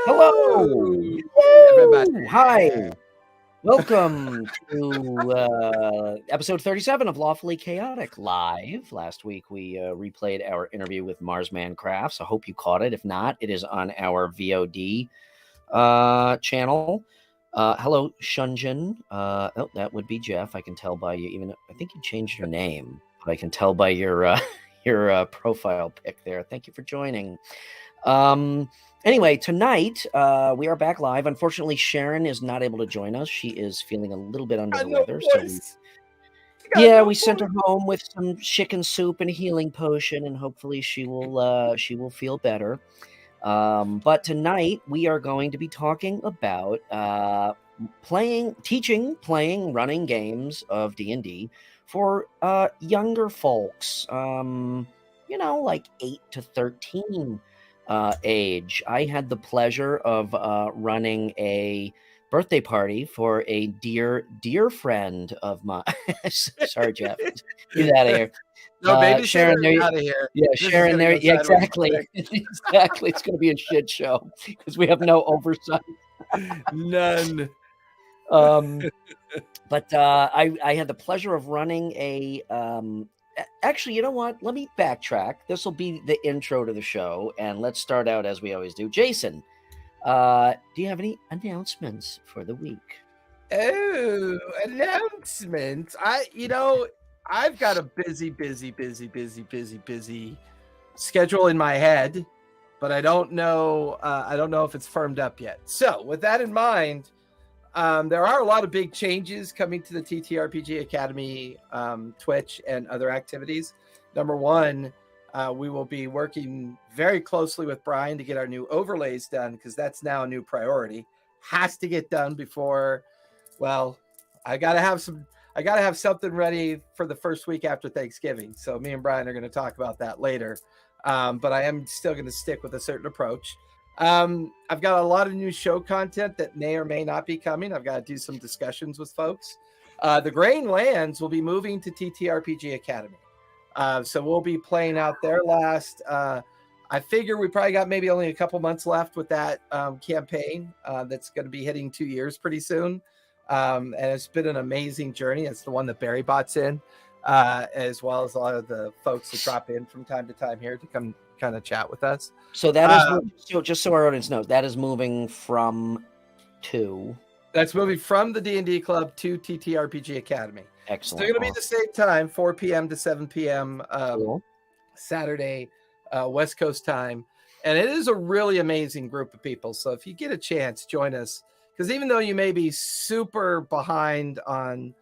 Hello. Hello, everybody. Woo! Hi. Welcome to episode 37 of Lawfully Chaotic Live. Last week we replayed our interview with Marsman Crafts. I hope you caught it. If not, it is on our VOD channel. Hello, Shunjin. Oh, that would be Jeff. I can tell by you. Even I think you changed your name, but I can tell by your your profile pic there. Thank you for joining. Anyway, tonight we are back live. Unfortunately, Sharon is not able to join us. She is feeling a little bit under the weather. So we sent her home with some chicken soup and a healing potion, and hopefully she will feel better. But tonight we are going to be talking about playing, running games of D&D for younger folks. Like 8 to 13 age. I had the pleasure of running a birthday party for a dear friend of mine. Sorry, Jeff. Get out of here. No, baby, Sharon, there out of here. Yeah, This is Sharon, gonna there. go Yeah, sideways exactly. quick. Exactly. It's going to be a shit show because we have no oversight. None. But I had the pleasure of running a. Actually, you know what? Let me backtrack. This will be the intro to the show, and let's start out as we always do. Jason, do you have any announcements for the week? Oh, announcements. I've got a busy schedule in my head, but I don't know if it's firmed up yet. So with that in mind, there are a lot of big changes coming to the TTRPG Academy Twitch and other activities. Number one, we will be working very closely with Brian to get our new overlays done because that's now a new priority. Has to get done before. Well, I gotta have something ready for the first week after Thanksgiving. So me and Brian are going to talk about that later. But I am still going to stick with a certain approach. I've got a lot of new show content that may or may not be coming. I've got to do some discussions with folks. The Grain Lands will be moving to TTRPG Academy. So we'll be playing out there last. I figure we probably got maybe only a couple months left with that campaign that's going to be hitting 2 years pretty soon. And it's been an amazing journey. It's the one that Barry Bot's in, as well as a lot of the folks that drop in from time to time here to come kind of chat with us. So that is just so our audience knows, that is moving from to. That's moving from the D&D Club to TTRPG Academy. Excellent. Still going to be the same time, 4 p.m. to 7 p.m. Cool. Saturday, West Coast time. And it is a really amazing group of people. So if you get a chance, join us. Because even though you may be super behind on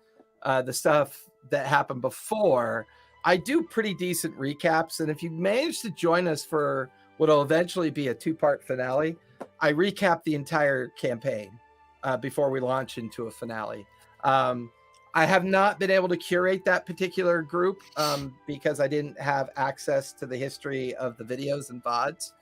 the stuff that happened before, I do pretty decent recaps. And if you manage to join us for what will eventually be a 2-part finale, I recap the entire campaign before we launch into a finale. I have not been able to curate that particular group because I didn't have access to the history of the videos and VODs.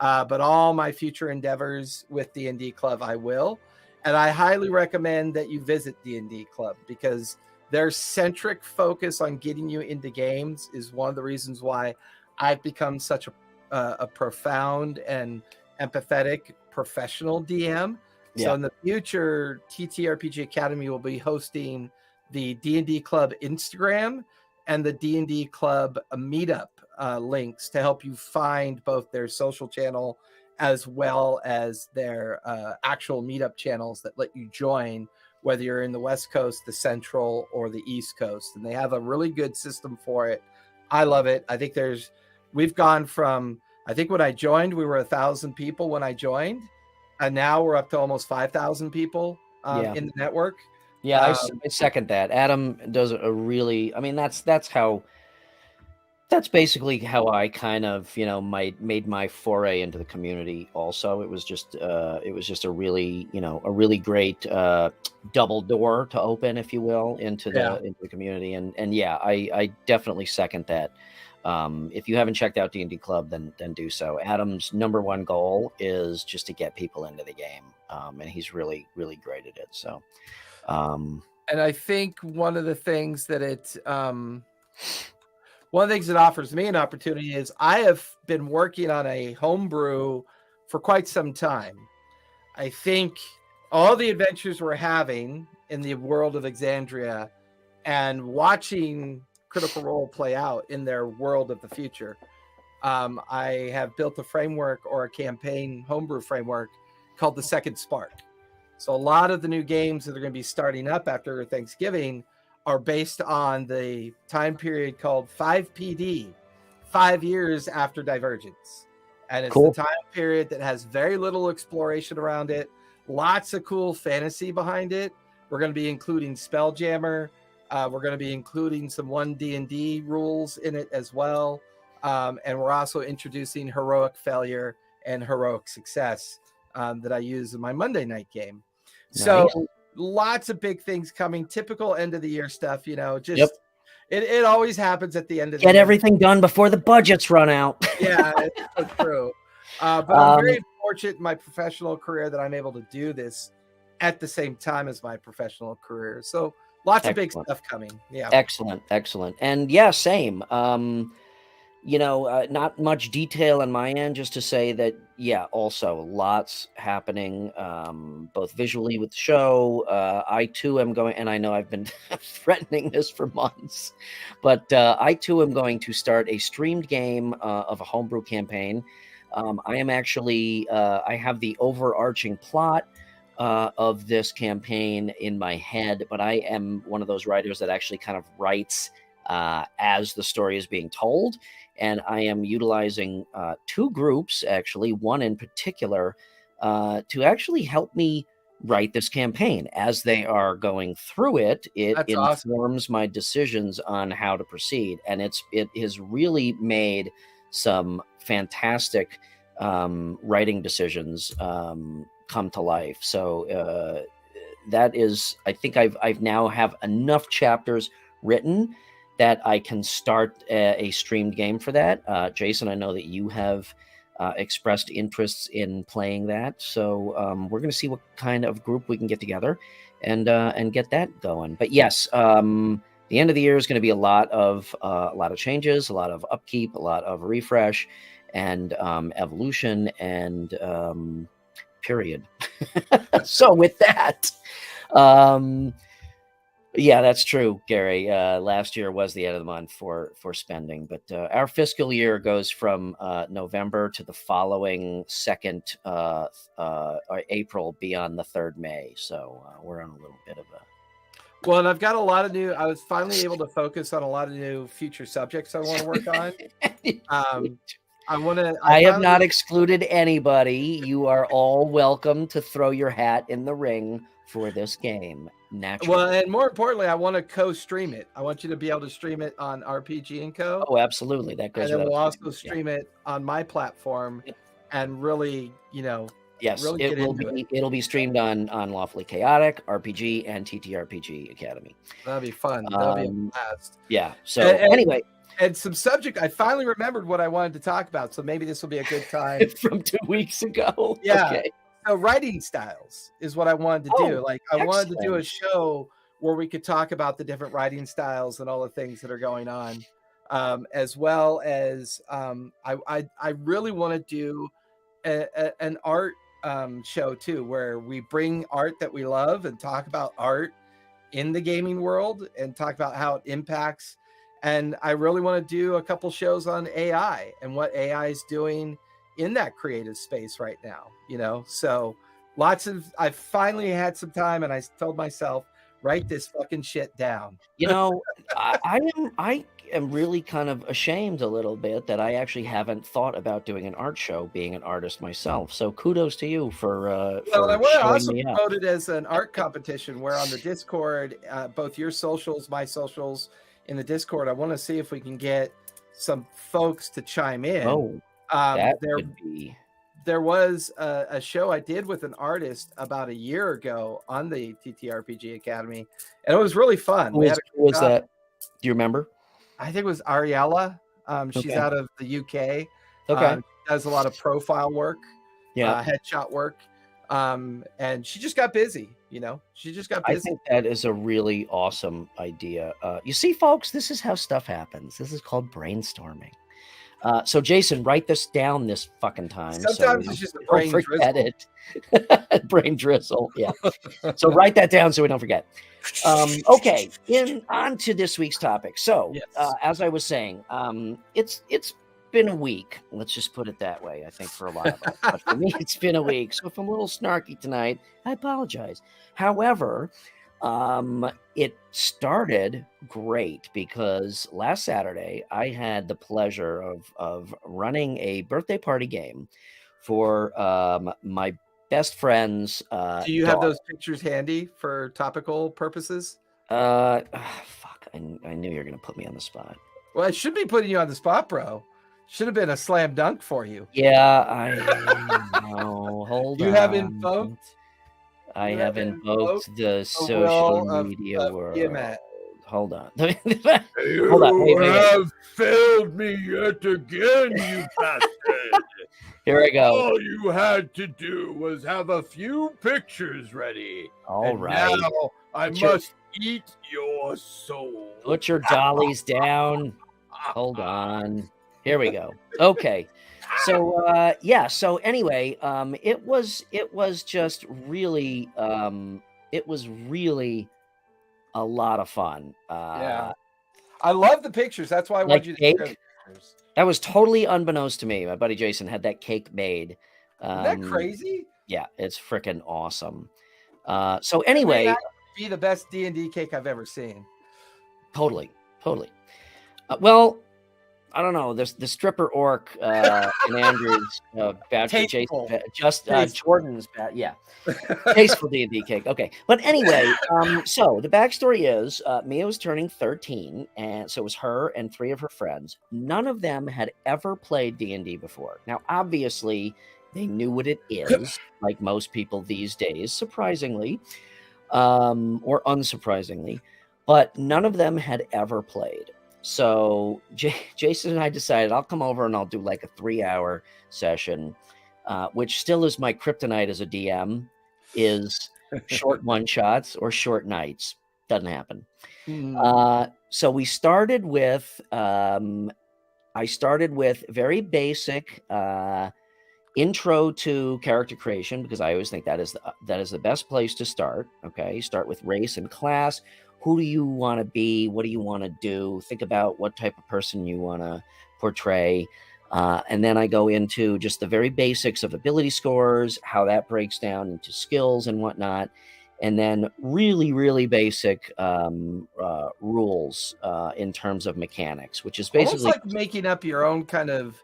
But all my future endeavors with D&D Club, I will. And I highly recommend that you visit D&D Club because their centric focus on getting you into games is one of the reasons why I've become such a profound and empathetic professional DM. Yeah. So in the future, TTRPG Academy will be hosting the D&D Club Instagram and the D&D Club meetup links to help you find both their social channel as well as their actual meetup channels that let you join, whether you're in the West Coast, the Central, or the East Coast. And they have a really good system for it. I love it. I think we've gone from, I think when I joined, we were 1,000 people when I joined. And now we're up to almost 5,000 people in the network. Yeah, I second that. Adam does a really, I mean, that's basically how I kind of, made my foray into the community. Also, it was just a really great double door to open, if you will, into the community. And yeah, I definitely second that. If you haven't checked out D&D Club, then do so. Adam's number one goal is just to get people into the game, and he's really, really great at it. So, and I think one of the things that one of the things that offers me an opportunity is I have been working on a homebrew for quite some time. I think all the adventures we're having in the world of Exandria and watching Critical Role play out in their world of the future, I have built a framework or a campaign homebrew framework called the Second Spark. So a lot of the new games that are going to be starting up after Thanksgiving are based on the time period called 5PD, 5 years after Divergence. And it's Cool. the time period that has very little exploration around it, lots of cool fantasy behind it. We're going to be including Spelljammer. We're going to be including some 1D&D rules in it as well. And we're also introducing heroic failure and heroic success that I use in my Monday night game. So lots of big things coming, typical end of the year stuff, just it always happens at the end of the year. Get everything done before the budgets run out. Yeah, it's so true. But I'm very fortunate in my professional career that I'm able to do this at the same time as my professional career. So lots of big stuff coming. Yeah. Excellent. And yeah, same. Not much detail on my end, just to say that, yeah, also lots happening, both visually with the show. I too am going, and I know I've been threatening this for months, but I too am going to start a streamed game of a homebrew campaign. I am actually, I have the overarching plot of this campaign in my head, but I am one of those writers that actually kind of writes as the story is being told. And I am utilizing 2 groups, actually, one in particular, to actually help me write this campaign. As they are going through it, it informs my decisions on how to proceed. And it has really made some fantastic writing decisions come to life. So that is, I think I've now have enough chapters written that I can start a streamed game for that. Jason, I know that you have expressed interests in playing that, so we're going to see what kind of group we can get together and get that going. But yes, the end of the year is going to be a lot of changes, a lot of upkeep, a lot of refresh, and evolution, and period. So with that. Yeah, that's true, Gary. Last year was the end of the month for spending, but our fiscal year goes from November to the following 2nd April beyond the 3rd May. So we're on a little bit of a... Well, and I've got a lot of new... I was finally able to focus on a lot of new future subjects I want to work on. I have not excluded anybody. You are all welcome to throw your hat in the ring for this game. Naturally. Well, and more importantly, I want to co-stream it. I want you to be able to stream it on RPG & Co. Oh, absolutely. That goes. And then we'll also stream it on my platform, and really, yes, really it'll be streamed on Lawfully Chaotic, RPG, and TTRPG Academy. That'll be fun. That'll be a blast. Yeah. So anyway. And some subject, I finally remembered what I wanted to talk about, so maybe this will be a good time. From 2 weeks ago. Yeah. Okay. So writing styles is what I wanted to do. Like I wanted to do a show where we could talk about the different writing styles and all the things that are going on, as well as I really want to do an art show too, where we bring art that we love and talk about art in the gaming world and talk about how it impacts. And I really want to do a couple shows on AI and what AI is doing in that creative space right now, so I finally had some time, and I told myself, write this fucking shit down. I am really kind of ashamed a little bit that I actually haven't thought about doing an art show, being an artist myself. So kudos to you for well, I want to also promote it as an art competition where on the Discord, both your socials, my socials in the Discord, I want to see if we can get some folks to chime in. There was a show I did with an artist about a year ago on the TTRPG Academy, and it was really fun. Who was that? Do you remember? I think it was Ariella. She's out of the UK. Okay. Does a lot of profile work, headshot work, and she just got busy. She just got busy. I think that is a really awesome idea. You see, folks, this is how stuff happens. This is called brainstorming. So Jason, write this down this fucking time. Sometimes so it's just a don't brain forget drizzle. it. Brain drizzle. Yeah. So write that down so we don't forget. Okay, on to this week's topic. So, Yes. as I was saying, it's been a week. Let's just put it that way. I think for a lot of us, but for me, it's been a week. So if I'm a little snarky tonight, I apologize. However, it started great because last Saturday I had the pleasure of running a birthday party game for my best friend's Do you have daughter. those pictures handy for topical purposes? Fuck. I knew you were gonna put me on the spot. Well, I should be putting you on the spot, bro. Should have been a slam dunk for you. Yeah, I know. Hold You have on. invoked. I you have have invoked the the social will media of world. Tiamat. Hold on. You Hold on. Wait. have failed me yet again, you bastard. Here I go. All you had to do was have a few pictures ready. All and right. Now I Put your- must eat your soul. Put your dollies down. Hold on. Here we go. Okay. So yeah, so anyway, it was just really it was really a lot of fun. Yeah. I love the pictures. That's why I Like wanted you to share the cake? pictures. That was totally unbeknownst to me. My buddy Jason had that cake made. Isn't that crazy? Yeah, it's freaking awesome. So anyway, That would be the best D&D cake I've ever seen. totally. Well, I don't know. The stripper orc in Andrew's badge for Tasteful. Jason, just Tasteful. Jordan's badge. Yeah, tasteful D&D cake. Okay, but anyway, so the backstory is Mia was turning 13, and so it was her and 3 of her friends. None of them had ever played D&D before. Now, obviously, they knew what it is, like most people these days, surprisingly, or unsurprisingly, but none of them had ever played. So Jason and I decided I'll come over and I'll do like a 3-hour session, which still is my kryptonite as a DM, is short one-shots or short nights. Doesn't happen. So we started with, I started with very basic intro to character creation, because I always think that is the best place to start. Okay, start with race and class. Who do you want to be? What do you want to do? Think about what type of person you want to portray. And then I go into just the very basics of ability scores, how that breaks down into skills and whatnot. And then really, really basic rules in terms of mechanics, which is basically almost like making up your own kind of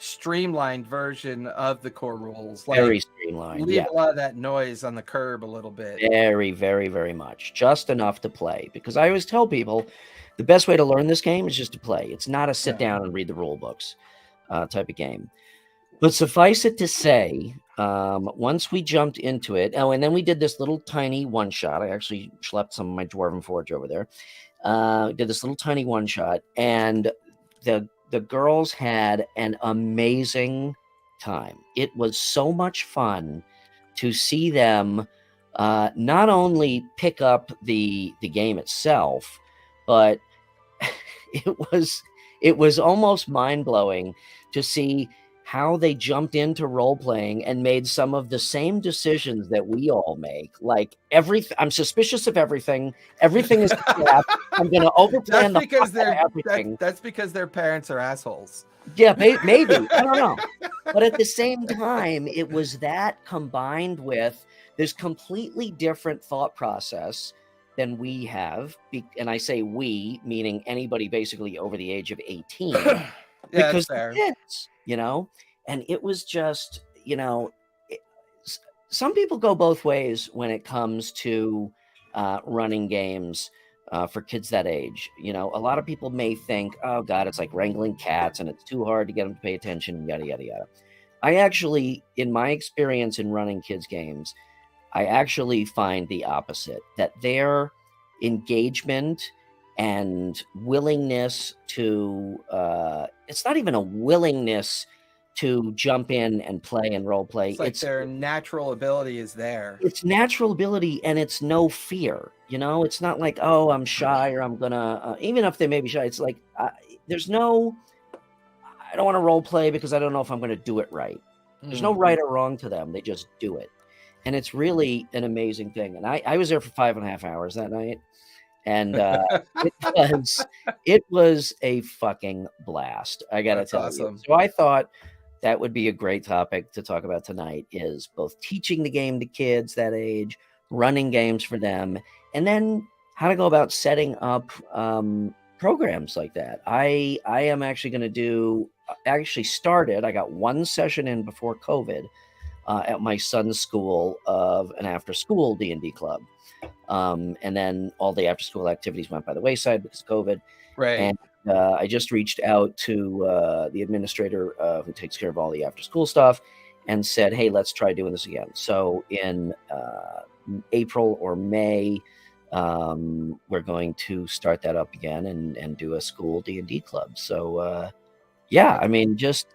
streamlined version of the core rules. Like, very streamlined. leave Yeah. a lot of that noise on the curb a little bit. Very, very, very much. Just enough to play. Because I always tell people the best way to learn this game is just to play. It's not a sit down and read the rule books type of game. But suffice it to say, once we jumped into it, and then we did this little tiny one shot. I actually schlepped some of my Dwarven Forge over there. Did this little tiny one shot, and the girls had an amazing time. It was so much fun to see them not only pick up the game itself, but it was almost mind-blowing to see how they jumped into role-playing and made some of the same decisions that we all make. Like, I'm suspicious of everything. Everything is crap. I'm going to overplan That's because everything. that's because their parents are assholes. Yeah, maybe. I don't know. But at the same time, it was that combined with this completely different thought process than we have. And I say we, meaning anybody basically over the age of 18. Yeah, Because that's fair. kids, and it was just, some people go both ways when it comes to running games for kids that age. A lot of people may think, oh God, it's like wrangling cats and it's too hard to get them to pay attention, yada, yada, yada. I actually, in my experience in running kids games, I actually find the opposite, that their engagement and willingness to, it's not even a willingness to jump in and play and role play. It's like their natural ability is there. It's natural ability, and it's no fear. It's not like, oh, I'm shy or I'm gonna, even if they may be shy, it's like, there's no, I don't want to role play because I don't know if I'm going to do it right. There's no right or wrong to them. They just do it. And it's really an amazing thing. And I was there for 5.5 hours that night. And it was a fucking blast. I got to tell you. So I thought that would be a great topic to talk about tonight, is both teaching the game to kids that age, running games for them, and then how to go about setting up programs like that. I am actually going to do, actually started, I got one session in before COVID at my son's school of an after school D&D club. And then all the after school activities went by the wayside because of COVID. Right. And I just reached out to the administrator who takes care of all the after school stuff and said, hey, let's try doing this again. So in April or May, we're going to start that up again and do a school D&D club. So yeah, I mean, just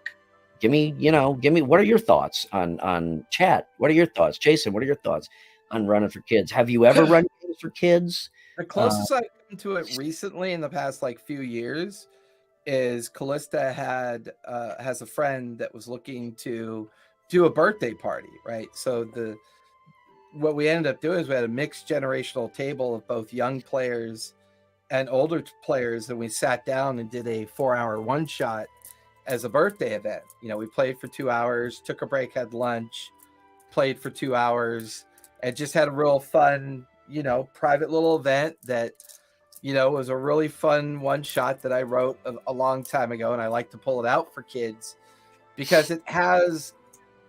give me, what are your thoughts on chat? What are your thoughts? Jason, what are your thoughts on running for kids? Have you ever run games for kids? The closest I've come to it recently in the past few years is Callista has a friend that was looking to do a birthday party, right? So what we ended up doing is we had a mixed generational table of both young players and older players, and we sat down and did a 4-hour one-shot as a birthday event. We played for 2 hours, took a break, had lunch, played for 2 hours, and just had a real fun, private little event that, was a really fun one shot that I wrote a long time ago. And I like to pull it out for kids because it has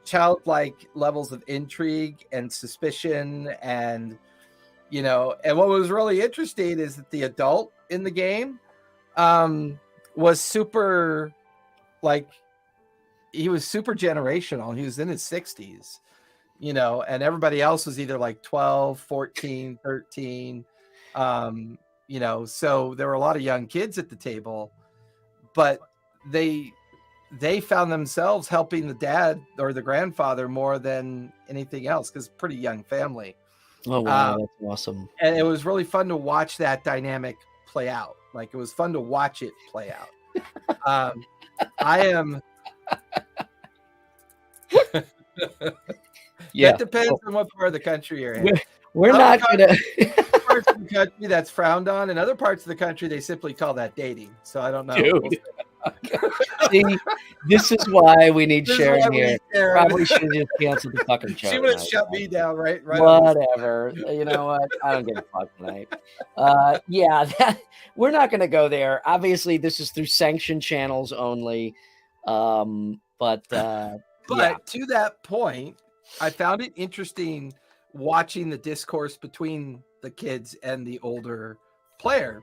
childlike levels of intrigue and suspicion. And, and what was really interesting is that the adult in the game was super, he was super generational. He was in his 60s. And everybody else was either 12, 14, 13. So there were a lot of young kids at the table, but they found themselves helping the dad or the grandfather more than anything else, because pretty young family. Oh, wow. That's awesome. And it was really fun to watch that dynamic play out. It was fun to watch it play out. I am... Yeah, that depends on what part of the country you're in. We're not gonna parts of the country that's frowned on, and other parts of the country they simply call that dating. So I don't know. Dude. See, this is why we need Sharon here. Probably should have just canceled the fucking show. She would have shut me down, right? Whatever. You know what? I don't give a fuck tonight. We're not going to go there. Obviously, this is through sanctioned channels only. But to that point, I found it interesting watching the discourse between the kids and the older player.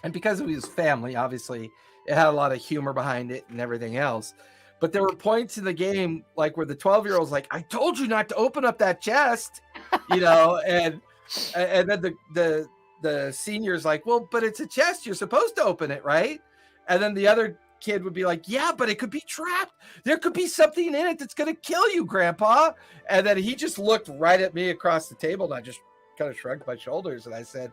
And because it was family, obviously, it had a lot of humor behind it and everything else. But there were points in the game where the 12-year-old's like, I told you not to open up that chest, and then the senior's like, well, but it's a chest. You're supposed to open it, right? And then the other kid would be like, yeah, but it could be trapped. There could be something in it that's going to kill you, Grandpa. And then he just looked right at me across the table, and I just kind of shrugged my shoulders, and I said,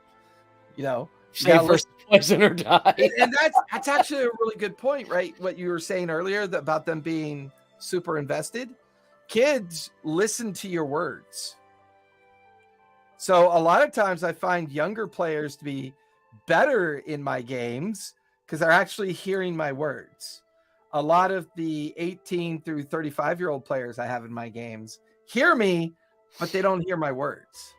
save first poison or die. And that's actually a really good point, right? What you were saying earlier about them being super invested. Kids listen to your words. So a lot of times I find younger players to be better in my games because they're actually hearing my words. A lot of the 18 through 35-year-old players I have in my games hear me, but they don't hear my words.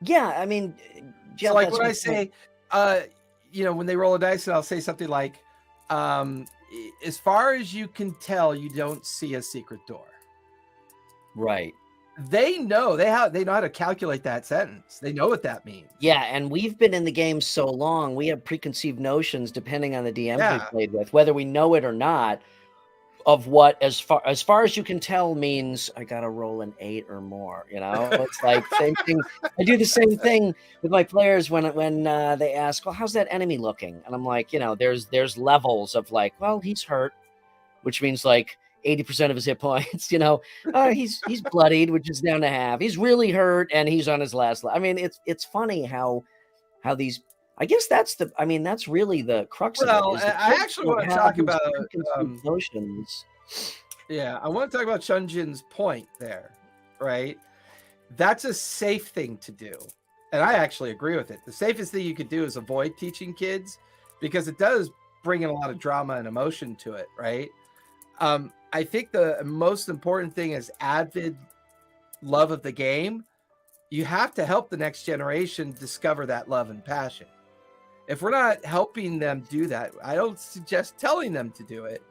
Yeah, I mean, so when I say, when they roll a dice, and I'll say something like, as far as you can tell, you don't see a secret door. Right. They know how to calculate that sentence. They know what that means. Yeah, and we've been in the game so long, we have preconceived notions depending on the DMs we played with, whether we know it or not, of what as far as you can tell means I gotta roll an 8 or more. It's like same thing. I do the same thing with my players when they ask, well, how's that enemy looking? And I'm like, there's levels of well, he's hurt, which means 80% of his hit points, he's bloodied, which is down to half. He's really hurt and he's on his last. I mean, it's funny how these, I guess that's really the crux of it. Well, Is the I kids actually don't want to have talk these about. preconceived notions. Yeah, I want to talk about Shunjin's point there, right? That's a safe thing to do. And I actually agree with it. The safest thing you could do is avoid teaching kids because it does bring in a lot of drama and emotion to it, right? I think the most important thing is avid love of the game. You have to help the next generation discover that love and passion. If we're not helping them do that, I don't suggest telling them to do it,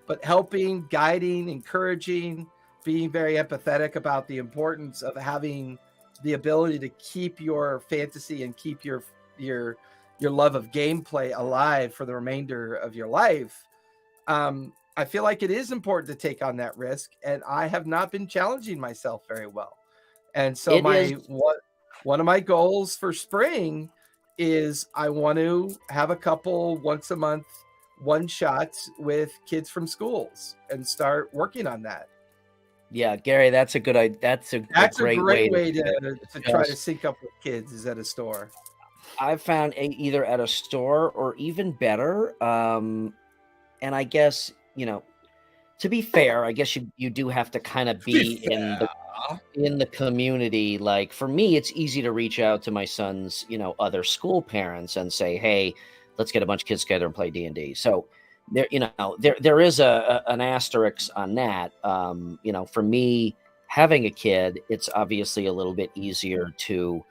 but helping, guiding, encouraging, being very empathetic about the importance of having the ability to keep your fantasy and keep your love of gameplay alive for the remainder of your life. I feel like it is important to take on that risk, and I have not been challenging myself very well. And so one of my goals for spring is I want to have a couple once a month one shots with kids from schools and start working on that. Yeah, Gary, that's a good. That's a great way to try to sync up with kids is at a store. I've found either at a store or even better. And I guess, to be fair, I guess you do have to kind of be in the community. Like for me, it's easy to reach out to my son's, other school parents and say, hey, let's get a bunch of kids together and play D&D. So there is an asterisk on that. For me having a kid, it's obviously a little bit easier to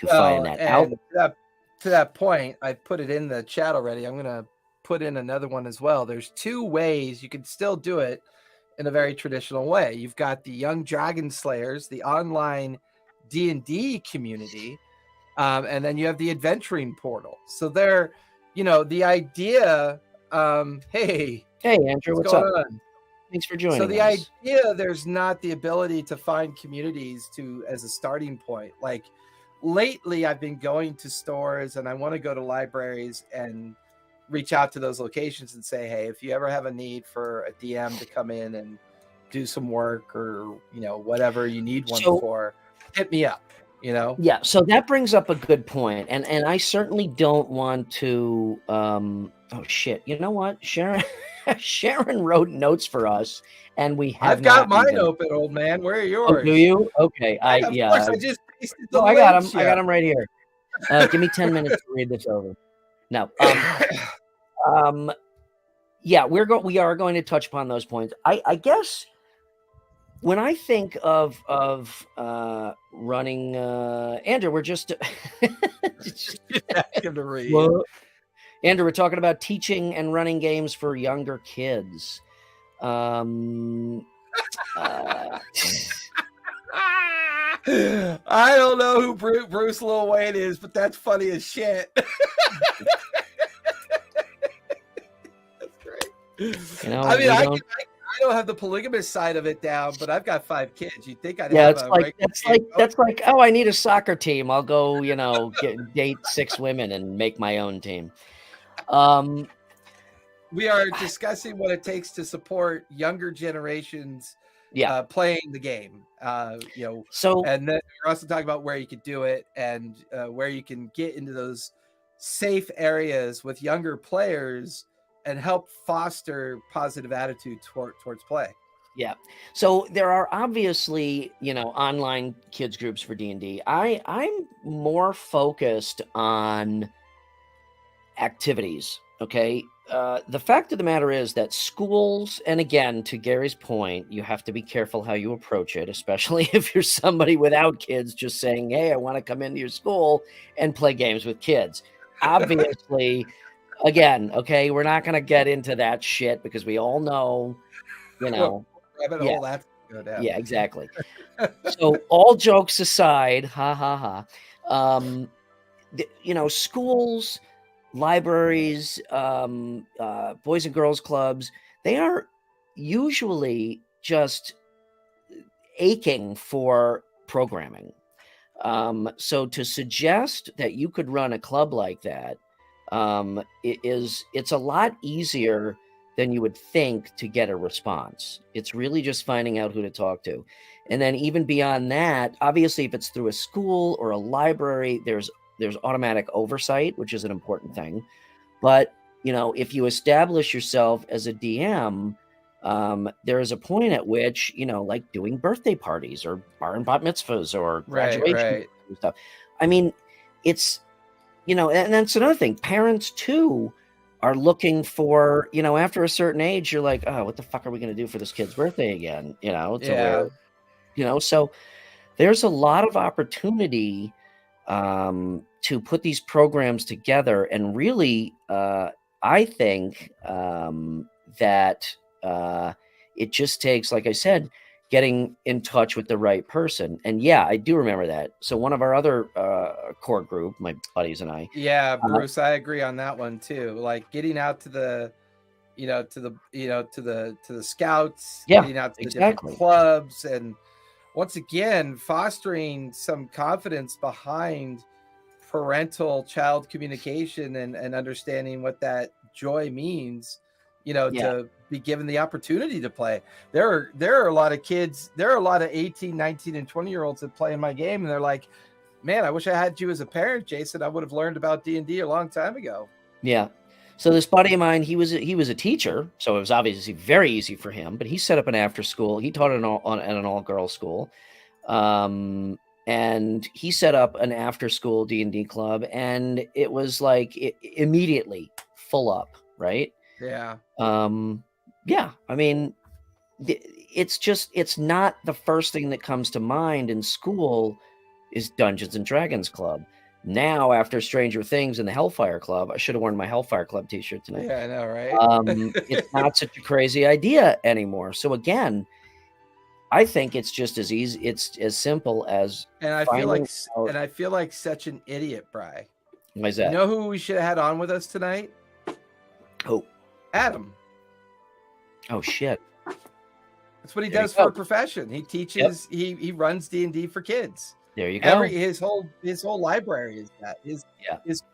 find that out. To that point, I put it in the chat already. I'm going to put in another one as well. There's two ways you can still do it in a very traditional way. You've got the Young Dragon Slayers, the online D&D community, and then you have the Adventuring Portal. So they're, the idea. Hey Andrew, what's up? On? Thanks for joining. So the idea, there's not the ability to find communities as a starting point. Like lately, I've been going to stores and I want to go to libraries and reach out to those locations and say, hey, if you ever have a need for a DM to come in and do some work or, whatever you need one for, hit me up, Yeah. So that brings up a good point. And I certainly don't want to, oh shit. You know what? Sharon wrote notes for us and I've got mine open, old man. Where are yours? Oh, do you? Okay. Of course, I just pasted the link. I got them. I got them right here. Give me 10 minutes to read this over. No. Yeah, we are going to touch upon those points. I guess when I think of running, Andrew, we're just to read. Well, Andrew, we're talking about teaching and running games for younger kids. I don't know who Bruce Lil Wayne is, but that's funny as shit. That's great. I don't have the polygamous side of it down, but I've got 5 kids. You'd think I'd have that's like, oh, I need a soccer team. I'll go, date 6 women and make my own team. We are discussing what it takes to support younger generations playing the game. So, and then we're also talking about where you could do it and where you can get into those safe areas with younger players and help foster positive attitude towards play. Yeah. So there are obviously, online kids groups for D&D. I'm more focused on activities. Okay. The fact of the matter is that schools, and again, to Gary's point, you have to be careful how you approach it, especially if you're somebody without kids just saying, hey, I want to come into your school and play games with kids. Obviously, again, okay, we're not going to get into that shit because we all know, Yeah, exactly. So all jokes aside, schools, libraries, boys and girls clubs, they are usually just aching for programming. So to suggest that you could run a club like that, it's a lot easier than you would think to get a response. It's really just finding out who to talk to. And then even beyond that, obviously, if it's through a school or a library, there's there's automatic oversight, which is an important thing. But if you establish yourself as a DM, there is a point at which like doing birthday parties or bar and bat mitzvahs or graduation stuff. I mean, it's and that's another thing. Parents too are looking for, after a certain age, you're like, oh, what the fuck are we going to do for this kid's birthday again? So there's a lot of opportunity to put these programs together. And really, I think that it just takes, like I said, getting in touch with the right person. And yeah, I do remember that. So one of our other core group, my buddies and I. Yeah, Bruce, I agree on that one too. Like getting out to the, to the scouts, getting out to the different clubs, and once again, fostering some confidence behind parental child communication and understanding what that joy means, to be given the opportunity to play. There are a lot of kids, there are a lot of 18, 19, and 20-year-olds that play in my game, and they're like, man, I wish I had you as a parent, Jason. I would have learned about D&D a long time ago. Yeah. So this buddy of mine, he was a teacher, so it was obviously very easy for him, but he set up an after school. He taught at an all-girls school. And he set up an after school D&D club, and it was like immediately full up, right? Yeah. Yeah. I mean, it's not the first thing that comes to mind in school is Dungeons and Dragons Club. Now, after Stranger Things and the Hellfire Club, I should have worn my Hellfire Club t-shirt tonight. Yeah, I know, right? It's not such a crazy idea anymore. So again, I think it's just as easy. It's as simple as. And I feel like such an idiot, Bri. Why is that? You know who we should have had on with us tonight? Who? Adam. Oh shit. That's what he does for a profession. He teaches. Yep. He runs D&D for kids. There you go. His whole library is that. His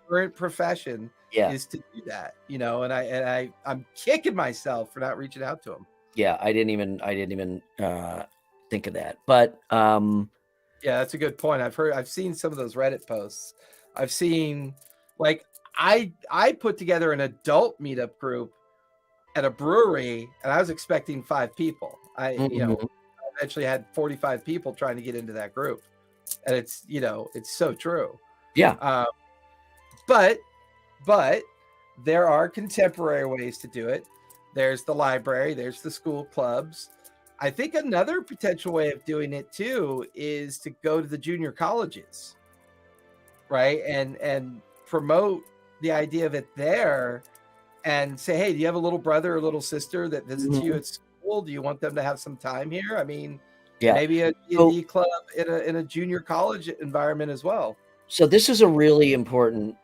current profession is to do that. And I'm kicking myself for not reaching out to him. Yeah, I didn't even think of that. But yeah, that's a good point. I've seen some of those Reddit posts. I've seen, like, I put together an adult meetup group at a brewery, and I was expecting 5 people. I eventually had 45 people trying to get into that group, and it's so true. Yeah. But there are contemporary ways to do it. There's the library, there's the school clubs. I think another potential way of doing it too is to go to the junior colleges, right? And promote the idea of it there and say, hey, do you have a little brother or little sister that visits you at school? Do you want them to have some time here? I mean, maybe a D&D club in a junior college environment as well. So this is a really important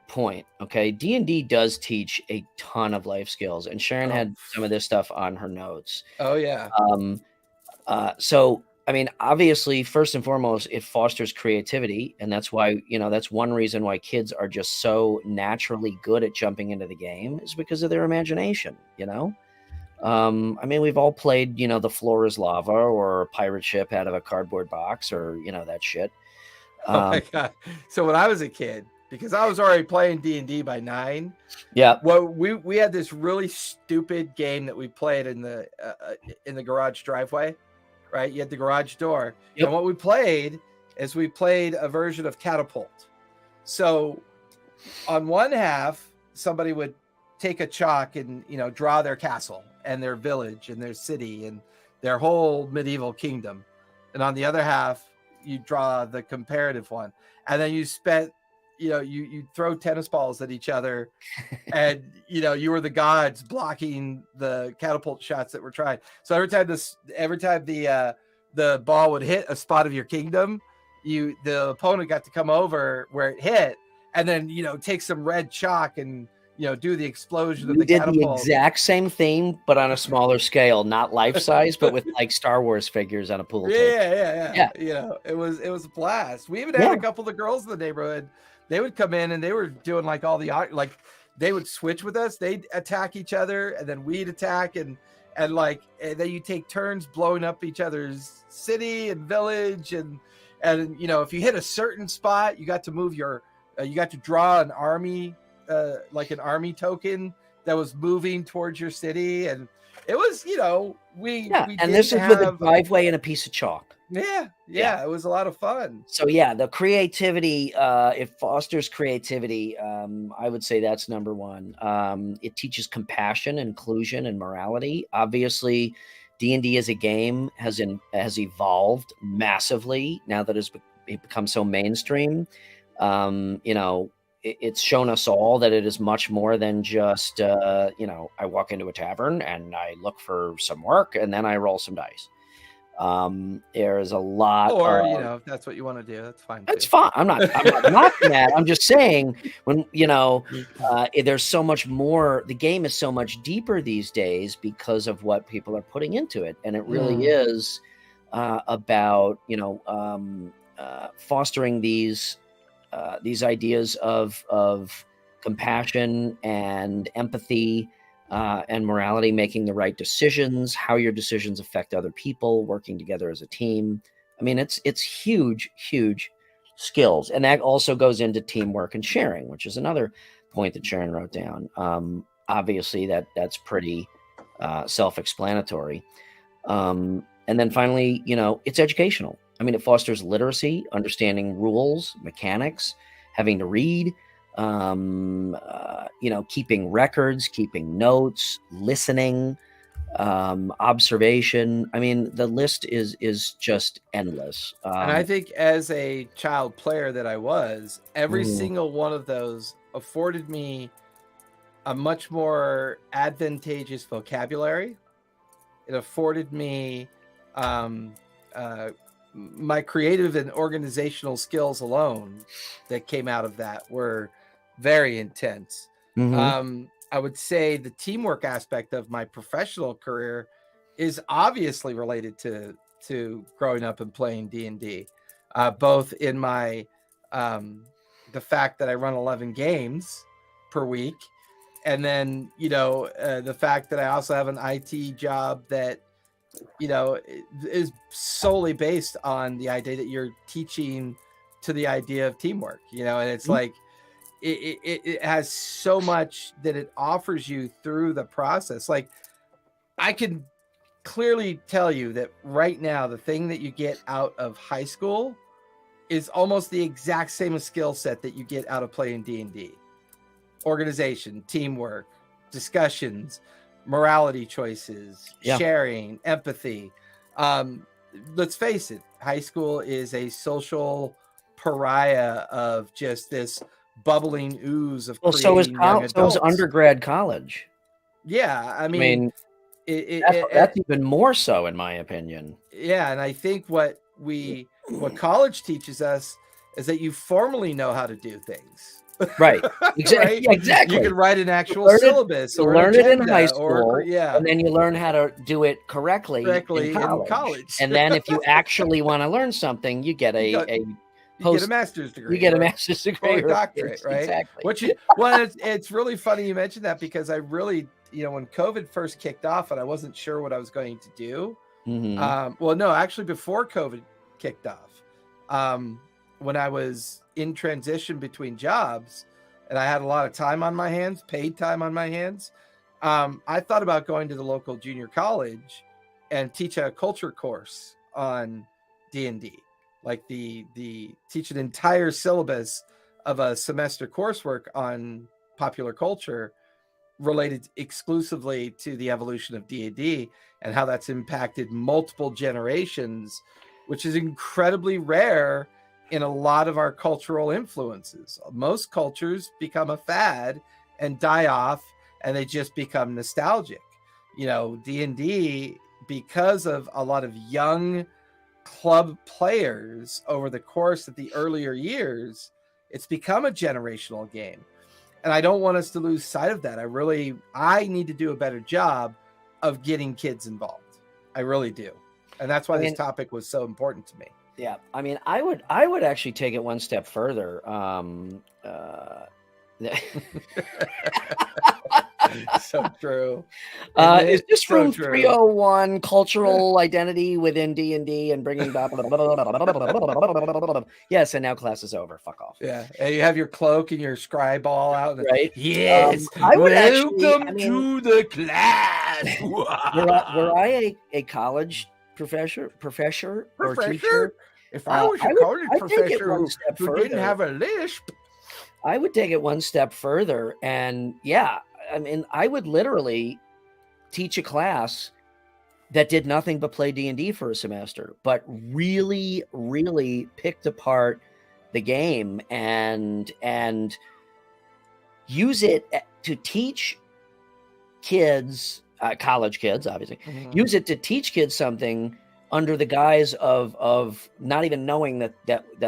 point. Okay, D&D does teach a ton of life skills, and Sharon had some of this stuff on her notes. Oh yeah. So I mean, obviously, first and foremost, it fosters creativity, and that's why that's one reason why kids are just so naturally good at jumping into the game is because of their imagination. I mean, we've all played the floor is lava or a pirate ship out of a cardboard box or that shit. Oh my god! So when I was a kid, because I was already playing D&D by 9. Yeah. Well, we had this really stupid game that we played in the garage driveway, right? You had the garage door. Yep. And what we played is we played a version of Catapult. So on one half, somebody would take a chalk and, draw their castle and their village and their city and their whole medieval kingdom. And on the other half, you draw the comparative one. And then you spent you throw tennis balls at each other and you were the gods blocking the catapult shots that were tried. So every time the ball would hit a spot of your kingdom, the opponent got to come over where it hit and then take some red chalk and do the explosion of the catapult. You did the exact same thing, but on a smaller scale, not life size, but with like Star Wars figures on a pool table. Yeah. It was a blast. We even had a couple of girls in the neighborhood. They would come in and they were doing like all the they would switch with us. They'd attack each other and then we'd attack and then you take turns blowing up each other's city and village and And if you hit a certain spot, you got to move you got to draw an army, like an army token that was moving towards your city. And it was, we and this is with a driveway and a piece of chalk. Yeah, it was a lot of fun. So the creativity, it fosters creativity. I would say that's number one. It teaches compassion, inclusion, and morality. Obviously, D&D as a game has evolved massively now that it become so mainstream. It's shown us all that it is much more than just, I walk into a tavern and I look for some work and then I roll some dice. There's a lot, or if that's what you want to do, that's fine. That's fine. I'm not knocking that. I'm just saying when there's so much more. The game is so much deeper these days because of what people are putting into it, and it really is about fostering these ideas of compassion and empathy. And morality, making the right decisions, how your decisions affect other people, working together as a team. I mean, it's huge, huge skills. And that also goes into teamwork and sharing, which is another point that Sharon wrote down. Obviously, that's pretty self-explanatory. And then finally, it's educational. I mean, it fosters literacy, understanding rules, mechanics, having to read, keeping records, keeping notes, listening, observation. I mean, the list is just endless. And I think as a child player that I was, every single one of those afforded me a much more advantageous vocabulary. It afforded me my creative and organizational skills alone that came out of that were very intense. I would say the teamwork aspect of my professional career is obviously related to growing up and playing D&D, both in my the fact that I run 11 games per week, and then the fact that I also have an IT job that is solely based on the idea that you're teaching to the idea of teamwork, and it's like it has so much that it offers you through the process. Like, I can clearly tell you that right now, the thing that you get out of high school is almost the exact same skill set that you get out of playing D&D. Organization, teamwork, discussions, morality choices, sharing, empathy. Let's face it, high school is a social pariah of just this bubbling ooze of creating young adults. So is undergrad college. Yeah, I mean that's even more so, in my opinion. Yeah, and I think what college teaches us is that you formally know how to do things. Right. Exactly. Right? Exactly. You can write an actual syllabus, or learn it in high school, or and then you learn how to do it correctly in college. And then if you actually want to learn something, you get you get a master's degree. You get a master's degree or a doctorate, right? Exactly. It's really funny you mentioned that, because I really, when COVID first kicked off and I wasn't sure what I was going to do. Actually, before COVID kicked off, when I was in transition between jobs and I had a lot of time on my hands, paid time on my hands, I thought about going to the local junior college and teach a culture course on D&D. Like the teach an entire syllabus of a semester coursework on popular culture related exclusively to the evolution of D&D and how that's impacted multiple generations, which is incredibly rare in a lot of our cultural influences. Most cultures become a fad and die off, and they just become nostalgic. D&D, because of a lot of young club players over the course of the earlier years, it's become a generational game. And I don't want us to lose sight of that. I need to do a better job of getting kids involved. I really do. And that's why this topic was so important to me. Yeah. I mean, I would actually take it one step further. So true. Is this So room true. 301 cultural identity within D&D and bringing back? Yes, and now class is over. Fuck off. Yeah, and you have your cloak and your scry ball out, and Right? yes, I would welcome actually, to the class. were I a college professor or teacher, If I was a college I'd take it professor one who step didn't further. have a lisp, I would take it one step further, and yeah, I mean, I would literally teach a class that did nothing but play D&D for a semester, but really, really picked apart the game and use it to teach kids, college kids, obviously, use it to teach kids something under the guise of not even knowing that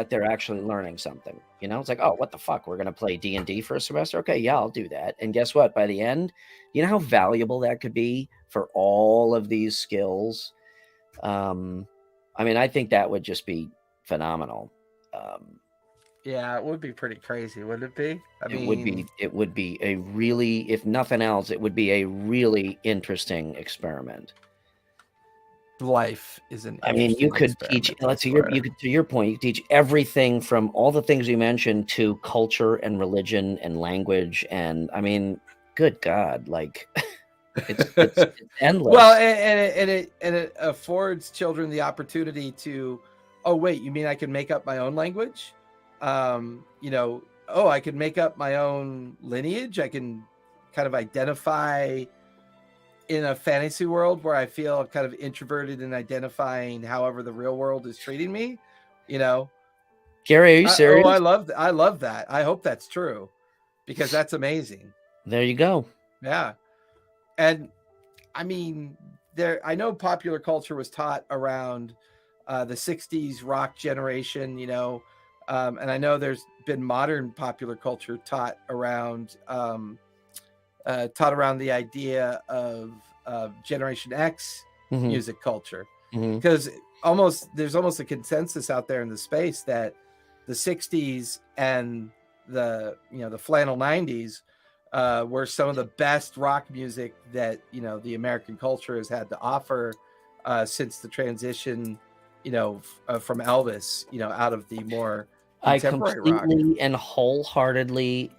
they're actually learning something. You know, it's like, oh, what the fuck? We're gonna play D&D for a semester? Okay, yeah, I'll do that. And guess what? By the end, you know how valuable that could be for all of these skills. I mean, I think that would just be phenomenal. yeah, it would be pretty crazy, wouldn't it be? It would be a really, if nothing else, it would be a really interesting experiment. Life is an. I mean, you could teach. Let's to your point. You could teach everything from all the things you mentioned to culture and religion and language, and I mean, good God, like it's endless. Well, and it affords children the opportunity to. Oh wait, you mean I can make up my own language? You know, oh, I can make up my own lineage. I can kind of identify in a fantasy world where I feel kind of introverted in identifying however the real world is treating me, you know. Gary, are you serious? I love that. I hope that's true because that's amazing. There you go. Yeah. And I mean, I know popular culture was taught around the 60s rock generation, you know, and I know there's been modern popular culture taught around the idea of Generation X music culture, because there's almost a consensus out there in the space that the 60s and the flannel 90s were some of the best rock music that the American culture has had to offer since the transition from Elvis out of the more contemporary rock. And wholeheartedly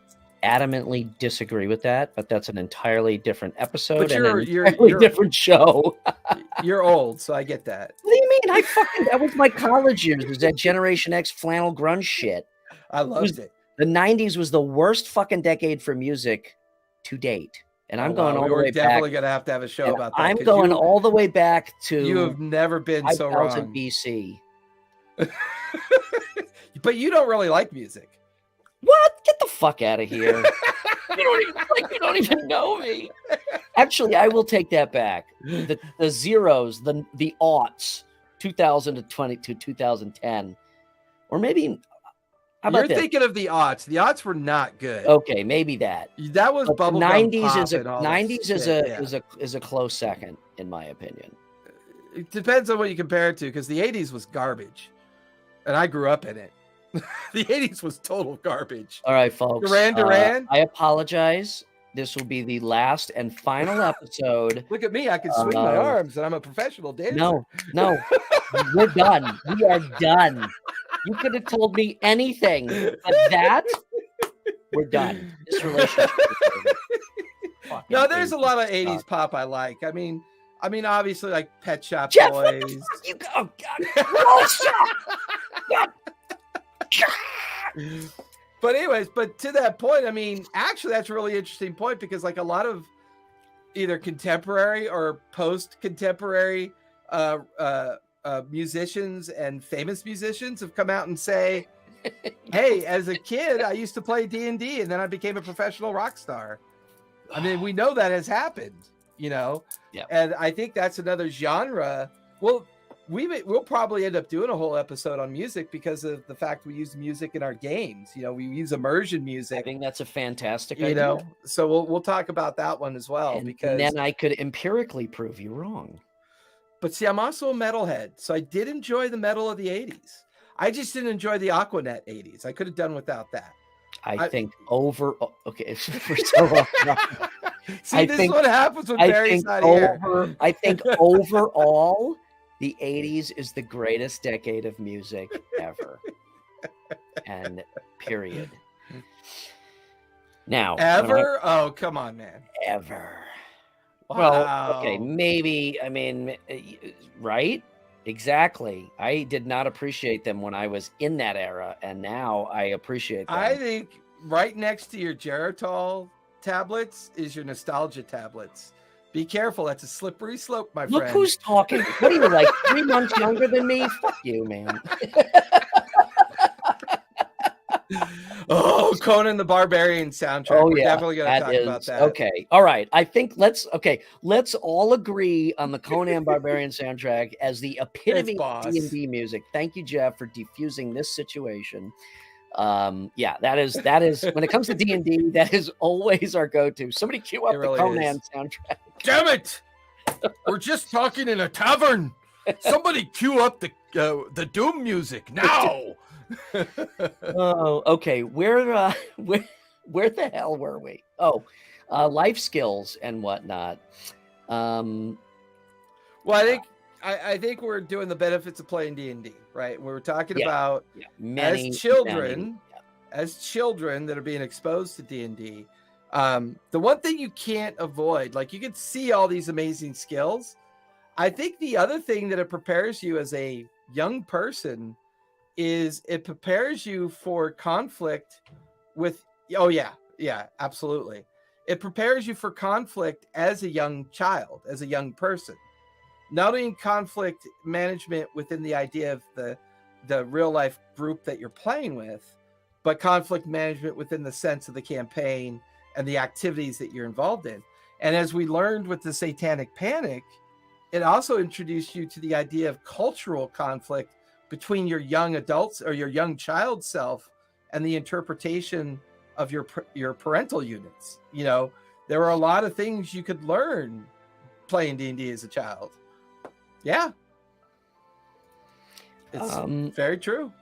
adamantly disagree with that, but that's an entirely different episode. But you're different show. You're old, so I get that. What do you mean? That was my college years, was that Generation X flannel grunge shit. I loved it. The 90s was the worst fucking decade for music to date. And I'm going all the way back. We're definitely going to have a show about that. I'm going all the way back to... You have never been so wrong. BC. But you don't really like music. What? Get the fuck out of here. You don't even know me. Actually, I will take that back. The zeros, the aughts, 2020 to 2010. Or maybe... You're thinking of the aughts. The aughts were not good. Okay, maybe that. That was bubble gum. 90s is a close second, in my opinion. It depends on what you compare it to, because the 80s was garbage. And I grew up in it. The 80s was total garbage. All right, folks. Duran. I apologize. This will be the last and final episode. Look at me. I can swing my arms, and I'm a professional dancer. No. We're done. We are done. You could have told me anything, but that, we're done. This relationship is over. No, there's a lot of 80s pop I like. I mean, obviously, like Pet Shop Jeff, Boys. What the fuck you... Oh, God. But anyways, to that point, I mean, actually, that's a really interesting point, because like a lot of either contemporary or post-contemporary musicians and famous musicians have come out and say, hey, as a kid, I used to play D&D and then I became a professional rock star. I mean, we know that has happened, Yeah. And I think that's another genre. Well, we'll probably end up doing a whole episode on music because of the fact we use music in our games. We use immersion music. I think that's a fantastic idea. So we'll talk about that one as well, because then I could empirically prove you wrong. But see, I'm also a metalhead, so I did enjoy the metal of the 80s. I just didn't enjoy the Aquanet 80s. I could have done without that. I think okay, we're so off. See, this is what happens when Barry's not here. I think overall, the 80s is the greatest decade of music ever. And period. Now, ever? Oh, come on, man. Ever. Wow. Well, okay, maybe. I mean, right? Exactly. I did not appreciate them when I was in that era, and now I appreciate them. I think right next to your Geritol tablets is your nostalgia tablets. Be careful. That's a slippery slope, my friend. Look who's talking. What are you, like 3 months younger than me? Fuck you, man. Oh, Conan the Barbarian soundtrack. Oh, We're yeah, definitely going to talk about that. Okay. All right. I think let's all agree on the Conan Barbarian soundtrack as the epitome of D&D music. Thank you, Jeff, for defusing this situation. Yeah, that is when it comes to D&D, that is always our go-to. Somebody cue up the Conan soundtrack. Damn it! We're just talking in a tavern. Somebody cue up the Doom music now. Oh, okay. Where the hell were we? Oh, life skills and whatnot. Well, I think we're doing the benefits of playing D&D, right? We were talking about as children that are being exposed to D&D. The one thing you can't avoid, like you can see all these amazing skills. I think the other thing that it prepares you as a young person is it prepares you for conflict with, absolutely. It prepares you for conflict as a young child, as a young person. Not only in conflict management within the idea of the real life group that you're playing with, but conflict management within the sense of the campaign and the activities that you're involved in. And as we learned with the Satanic Panic, it also introduced you to the idea of cultural conflict between your young adults or your young child self and the interpretation of your parental units. You know, there were a lot of things you could learn playing D&D as a child. Yeah. It's very true.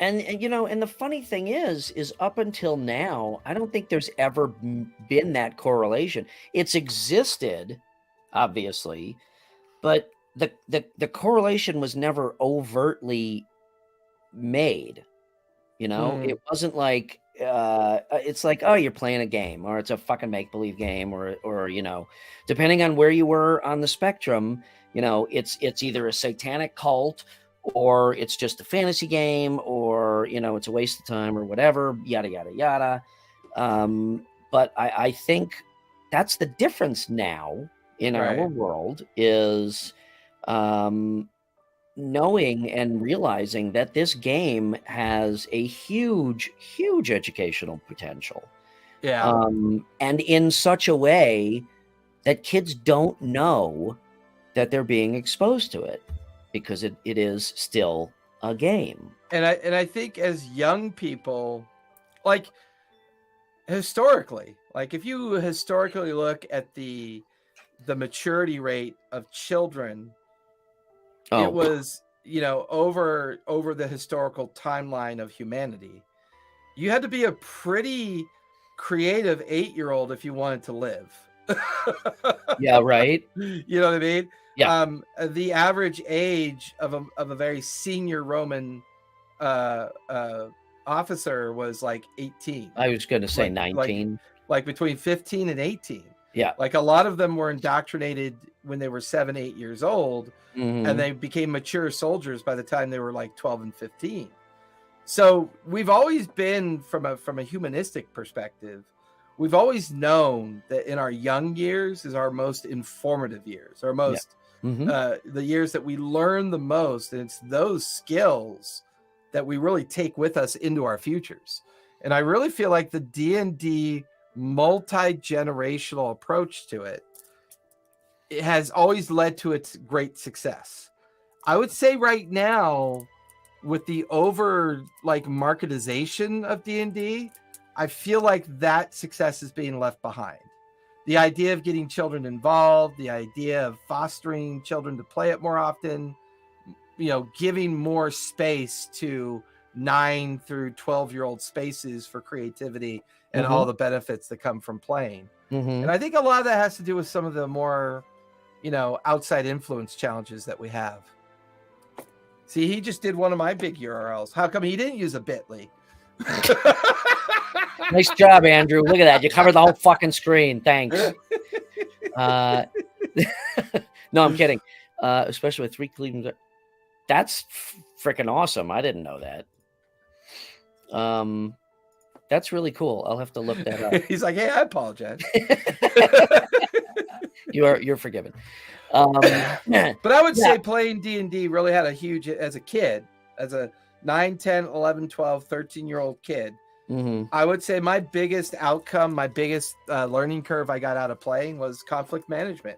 And and the funny thing is up until now, I don't think there's ever been that correlation. It's existed, obviously, but the correlation was never overtly made. It wasn't like it's like, oh, you're playing a game, or it's a fucking make-believe game, or depending on where you were on the spectrum, it's either a satanic cult, or it's just a fantasy game, or it's a waste of time, or whatever, yada yada yada. But I think that's the difference now in our world is knowing and realizing that this game has a huge educational potential. And in such a way that kids don't know that they're being exposed to it, because it is still a game. And I think as young people, like historically, like if you historically look at the maturity rate of children, it was, over the historical timeline of humanity, you had to be a pretty creative 8-year-old if you wanted to live. Yeah, right. You know what I mean? Yeah. The average age of a very senior Roman officer was like 18. I was going to say 19. Like between 15 and 18. Yeah. Like a lot of them were indoctrinated when they were 7-8 years old, and they became mature soldiers by the time they were like 12 and 15. So we've always been, from a humanistic perspective, we've always known that in our young years is our most informative years, our most the years that we learn the most, and it's those skills that we really take with us into our futures. And I really feel like the D&D multi-generational approach to it has always led to its great success. I would say right now, with the marketization of D&D, I feel like that success is being left behind. The idea of getting children involved, the idea of fostering children to play it more often, giving more space to 9 through 12-year-old spaces for creativity and all the benefits that come from playing. And I think a lot of that has to do with some of the more, outside influence challenges that we have. See, he just did one of my big URLs. How come he didn't use a bit.ly? Nice job, Andrew. Look at that. You covered the whole fucking screen. Thanks. No, I'm kidding. Especially with 3 Cleveland. That's freaking awesome. I didn't know that. That's really cool. I'll have to look that up. He's like, hey, I apologize. You're forgiven. But I would say playing D&D really had a huge, as a kid, as a 9, 10, 11, 12, 13-year-old kid, I would say my biggest outcome, my biggest learning curve I got out of playing was conflict management.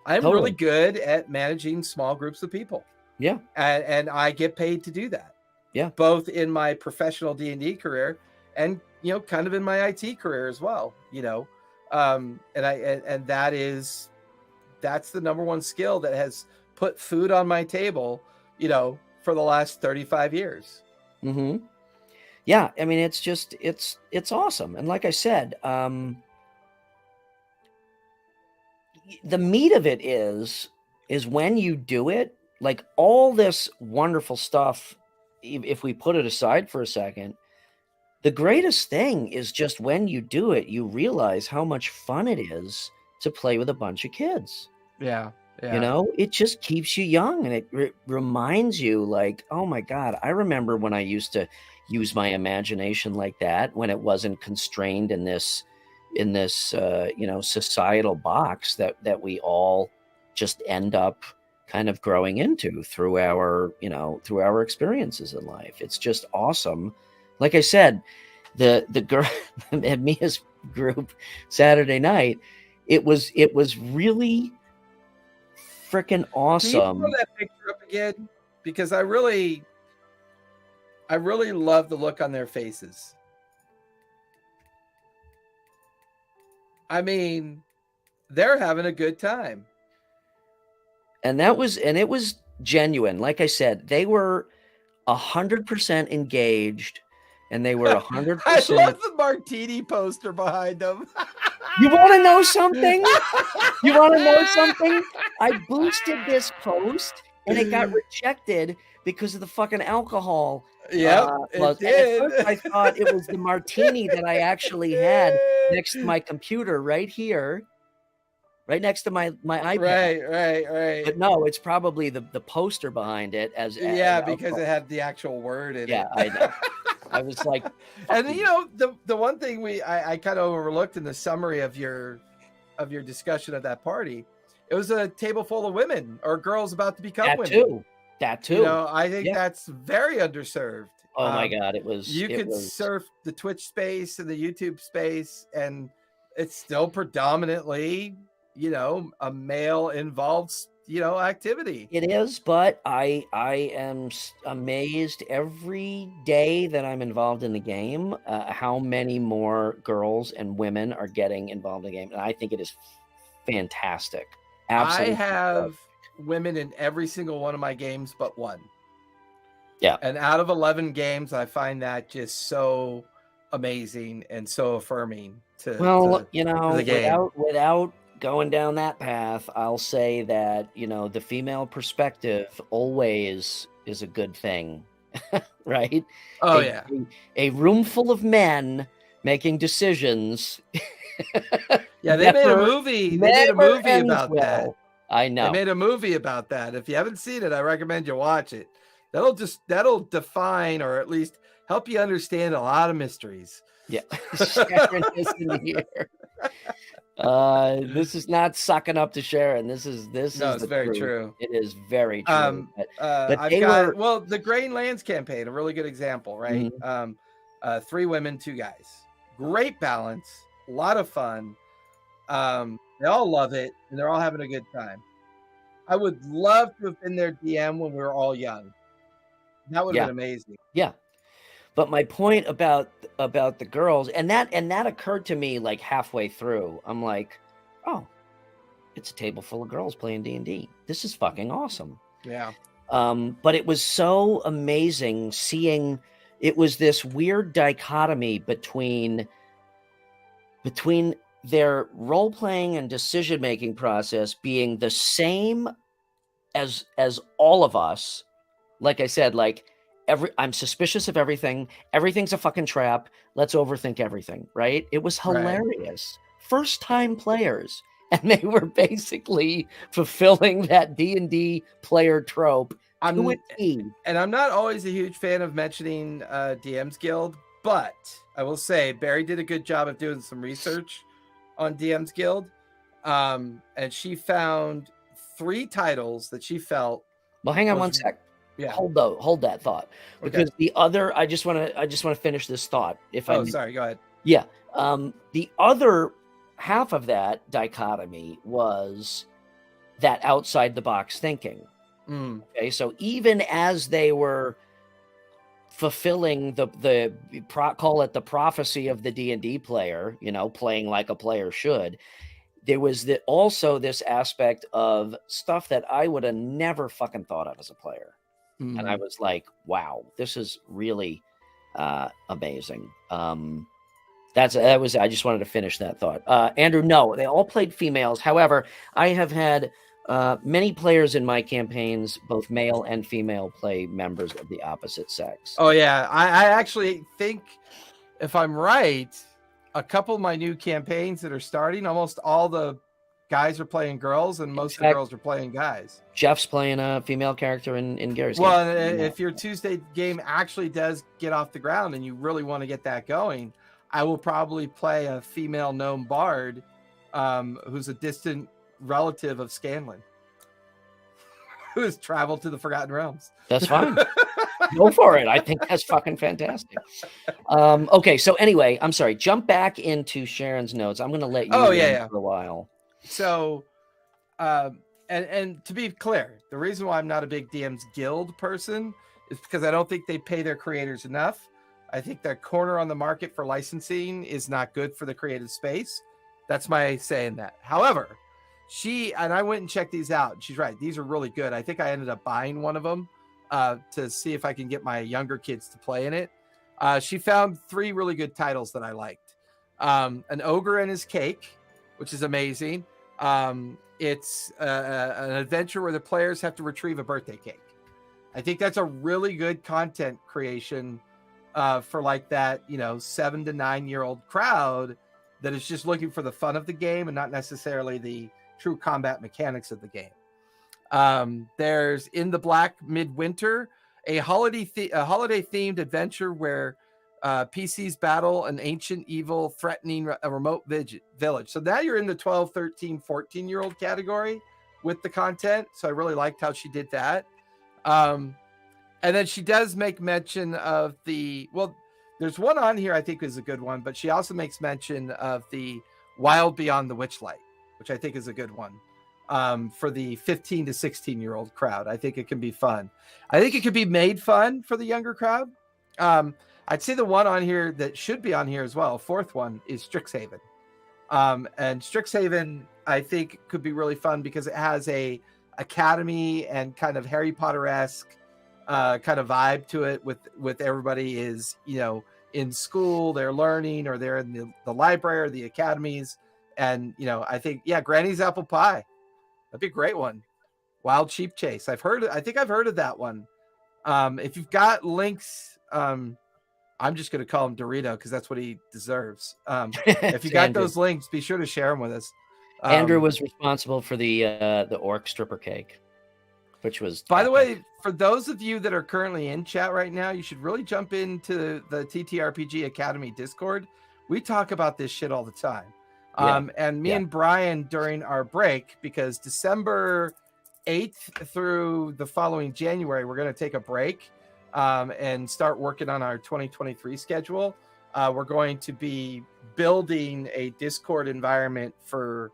I'm really good at managing small groups of people. Yeah. And I get paid to do that. Yeah. Both in my professional D&D career and, kind of in my IT career as well, and that's the number one skill that has put food on my table, for the last 35 years. Yeah. I mean, it's just, it's awesome. And like I said, the meat of it is when you do it, like all this wonderful stuff, if we put it aside for a second, the greatest thing is just when you do it, you realize how much fun it is to play with a bunch of kids. Yeah. It just keeps you young, and it reminds you, like, oh my God, I remember when I used to use my imagination like that, when it wasn't constrained in this societal box that we all just end up kind of growing into through our experiences in life. It's just awesome. Like I said, the girl at Mia's group Saturday night, it was really freaking awesome. Can you throw that picture up again? Because I really love the look on their faces. I mean, they're having a good time. And it was genuine. Like I said, they were 100% engaged, and they were 100%. I love the martini poster behind them. You want to know something? I boosted this post, and it got rejected because of the fucking alcohol. Yeah, it did. At first I thought it was the martini that I actually had next to my computer right here, right next to my iPad. Right. But no, it's probably the poster behind it. Because it had the actual word in it. Yeah, I know. I was like, and the one thing I kind of overlooked in the summary of your discussion at that party, it was a table full of women or girls about to become women. That too. I think that's very underserved. Oh my God, it was. You could surf the Twitch space and the YouTube space, and it's still predominantly, a male involved, activity. It is, but I am amazed every day that I'm involved in the game, how many more girls and women are getting involved in the game, and I think it is fantastic. Absolutely, I have women in every single one of my games but one. Yeah. And out of 11 games, I find that just so amazing and so affirming to the game. Without going down that path, I'll say that, the female perspective always is a good thing, right? Oh, yeah. A room full of men making decisions. Yeah, they made a movie. They made a movie about that. I know. They made a movie about that. If you haven't seen it, I recommend you watch it. That'll define, or at least help you understand a lot of mysteries. Yeah. Sharon isn't here. This is not sucking up to Sharon. This is it's very true. It is very true. The Grain Lands campaign, a really good example, right? 3 women, 2 guys. Great balance, a lot of fun. They all love it, and they're all having a good time. I would love to have been their DM when we were all young. That would have been amazing. Yeah. But my point about the girls, and that occurred to me like halfway through. I'm like, oh, it's a table full of girls playing D&D. This is fucking awesome. Yeah. But it was so amazing seeing. It was this weird dichotomy between their role playing and decision making process being the same as all of us. Like I said, like I'm suspicious of everything. Everything's a fucking trap. Let's overthink everything, right? It was Right. hilarious. First time players, and they were basically fulfilling that D&D player trope to a T. And I'm not always a huge fan of mentioning DM's Guild, but I will say Barry did a good job of doing some research on DM's Guild. And she found 3 titles that she felt. Well, hang on one sec. Yeah. Hold that thought, because the other, I just want to finish this thought. If I sorry, go ahead. Yeah. The other half of that dichotomy was that outside the box thinking. Okay, so even as they were fulfilling the call it the prophecy of the D&D player, playing like a player should, there was also this aspect of stuff that I would have never fucking thought of as a player. And I was like, wow, this is really amazing. I just wanted to finish that thought. Andrew, no, they all played females. However, I have had many players in my campaigns, both male and female, play members of the opposite sex. Oh, yeah. I actually think, if I'm right, a couple of my new campaigns that are starting, almost all the guys are playing girls, and most of the girls are playing guys. Jeff's playing a female character in Gary's game. Well, if your Tuesday game actually does get off the ground and you really want to get that going, I will probably play a female gnome bard who's a distant relative of Scanlan, who has traveled to the Forgotten Realms. That's fine. Go for it. I think that's fucking fantastic. Okay, so anyway, I'm sorry. Jump back into Sharon's notes. I'm going to let you for a while. So, and to be clear, the reason why I'm not a big DM's Guild person is because I don't think they pay their creators enough. I think their corner on the market for licensing is not good for the creative space. That's my saying that. However, I went and checked these out. She's right. These are really good. I think I ended up buying one of them to see if I can get my younger kids to play in it. She found 3 really good titles that I liked. An Ogre and His Cake, which is amazing. It's an adventure where the players have to retrieve a birthday cake. I think that's a really good content creation for like that, 7 to 9-year-old crowd that is just looking for the fun of the game and not necessarily the true combat mechanics of the game. There's In the Black Midwinter, a holiday themed adventure where PCs battle an ancient evil threatening a remote village. So now you're in the 12, 13, 14-year-old category with the content. So I really liked how she did that. And then she does make mention of there's one on here I think is a good one, but she also makes mention of the Wild Beyond the Witchlight, which I think is a good one for the 15 to 16-year-old crowd. I think it can be fun. I think it could be made fun for the younger crowd. I'd say the one on here that should be on here as well, 4th one, is Strixhaven. And Strixhaven, I think, could be really fun because it has a academy and kind of Harry Potter-esque kind of vibe to it with everybody is, in school, they're learning, or they're in the library or the academies. And, I think, Granny's Apple Pie. That'd be a great one. Wild Sheep Chase. I think I've heard of that one. If you've got links, I'm just going to call him Dorito because that's what he deserves. If you got Andrew. those links, be sure to share them with us. Andrew was responsible for the orc stripper cake, which was... By the way, for those of you that are currently in chat right now, you should really jump into the TTRPG Academy Discord. We talk about this shit all the time. And me and Brian during our break, because December 8th through the following January, we're going to take a break and start working on our 2023 schedule. We're going to be building a Discord environment for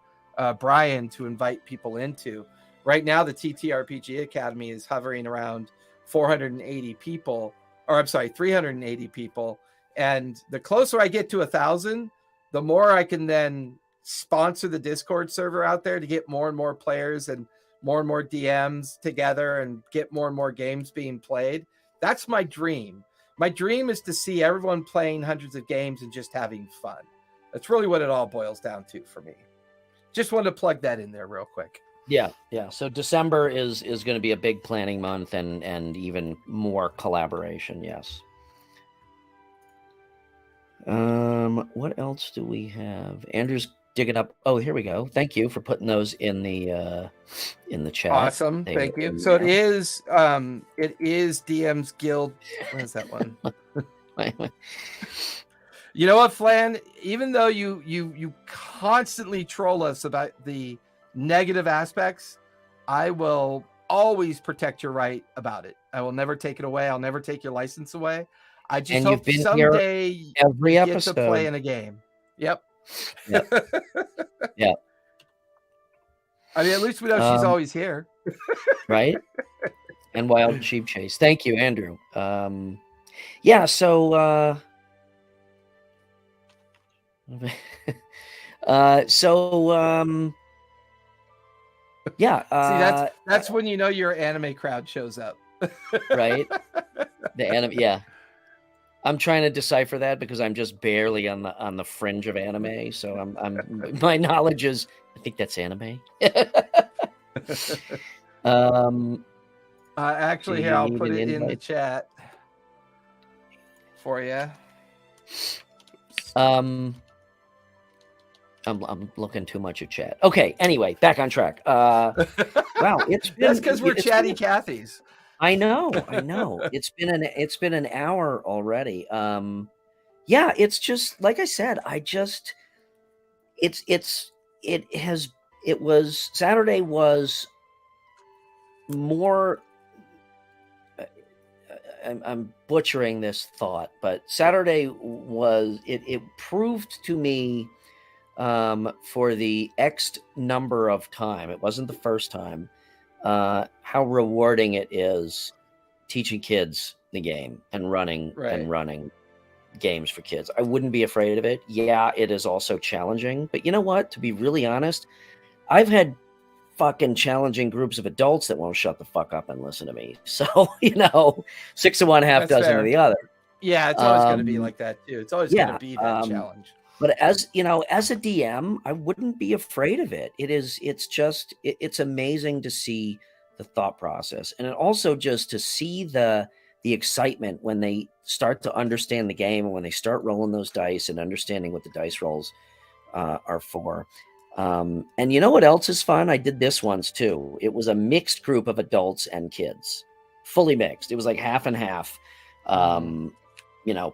Brian to invite people into. Right now, the TTRPG Academy is hovering around 480 people, or I'm sorry, 380 people. And the closer I get to 1,000, the more I can then sponsor the Discord server out there to get more and more players and more and more DMs together and get more and more games being played. That's my dream. My dream is to see everyone playing hundreds of games and just having fun. That's really what it all boils down to for me. Just wanted to plug that in there real quick. Yeah. So December is going to be a big planning month and even more collaboration. Yes. What else do we have? Andrew's digging up. Oh, here we go. Thank you for putting those in the chat. Awesome. Thank you. So it is DM's Guild. What is that one? You know what, Flan? Even though you constantly troll us about the negative aspects, I will always protect your right about it. I will never take it away. I'll never take your license away. I just hope someday every you get episode to play in a game. Yep. Yeah. I mean, at least we know she's always here. Right? And Wild Sheep Chase. Thank you, Andrew. Yeah, so See, that's when you know your anime crowd shows up. Right? The anime, yeah. I'm trying to decipher that because I'm just barely on the fringe of anime. So I'm my knowledge is, I think that's anime. Actually, here I'll put it in the chat for you. I'm looking too much at chat. Okay. Anyway, back on track. Wow, it's been, that's because we're chatty Cathys. I know. It's been an hour already. Yeah, it's just like I said. Saturday was more. I'm butchering this thought, but Saturday was it proved to me for the X number of time. It wasn't the first time. How rewarding it is teaching kids the game and running games for kids. I wouldn't be afraid of it. Yeah, it is also challenging, but you know what? To be really honest, I've had fucking challenging groups of adults that won't shut the fuck up and listen to me. So, 6 of one, half dozen of the other. Yeah, it's always going to be like that too. It's always going to be that challenge. But as a DM, I wouldn't be afraid of it. It's amazing to see the thought process. And it also just to see the excitement when they start to understand the game and when they start rolling those dice and understanding what the dice rolls are for. And you know what else is fun? I did this once too. It was a mixed group of adults and kids, fully mixed. It was like half and half,